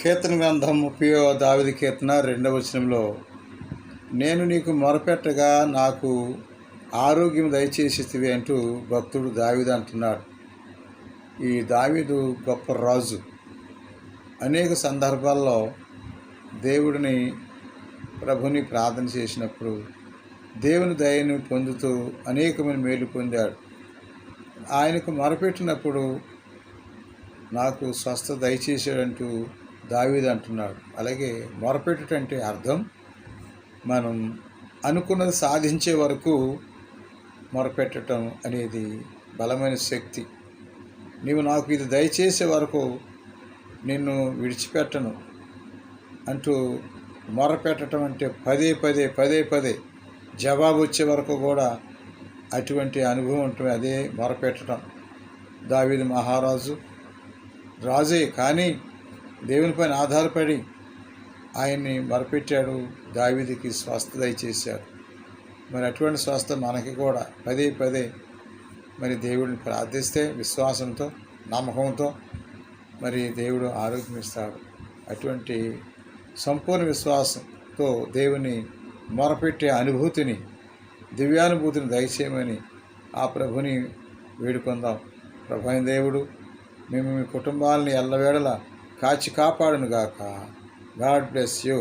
కీర్తన గ్రంథం 30వ దావీదు కీర్తన 2వ వచనంలో, నేను నీకు మొరపెట్టగా నాకు ఆరోగ్యం దయచేసితివి అంటూ భక్తుడు దావీదు అంటున్నాడు. ఈ దావీదు గొప్ప రాజు. అనేక సందర్భాల్లో దేవుడిని ప్రభుని ప్రార్థన చేసినప్పుడు దేవుని దయను పొందుతూ అనేకమైన మేలు పొందాడు. ఆయనకు మొరపెట్టినప్పుడు నాకు స్వస్థత దయచేసాడంటూ దావీదు అంటున్నాడు. అలాగే మొరపెట్టుటంటే అర్థం, మనం అనుకున్నది సాధించే వరకు మొరపెట్టడం అనేది బలమైన శక్తి. నీవు నాకు ఇది దయచేసే వరకు నిన్ను విడిచిపెట్టను అంటూ మొరపెట్టడం అంటే పదే పదే జవాబు వచ్చే వరకు కూడా అటువంటి అనుభవం ఉంటుంది. అదే మొరపెట్టడం. దావీదు మహారాజు రాజే, కానీ దేవునిపైన ఆధారపడి ఆయన్ని మొరపెట్టాడు. దావీదుకి స్వస్థత దయచేశాడు. మరి అటువంటి స్వస్థత మనకి కూడా పదే మరి దేవుడిని ప్రార్థిస్తే విశ్వాసంతో, నమ్మకంతో మరి దేవుడు ఆరోగ్యం ఇస్తాడు. అటువంటి సంపూర్ణ విశ్వాసంతో దేవుని మొరపెట్టే అనుభూతిని, దివ్యానుభూతిని దయచేయమని ఆ ప్రభుని వేడుకుందాం. ప్రభు అయిన దేవుడు మేము మీ కుటుంబాలని ఎల్లవేళలా కాచి కాపాడునుగాక. God bless you.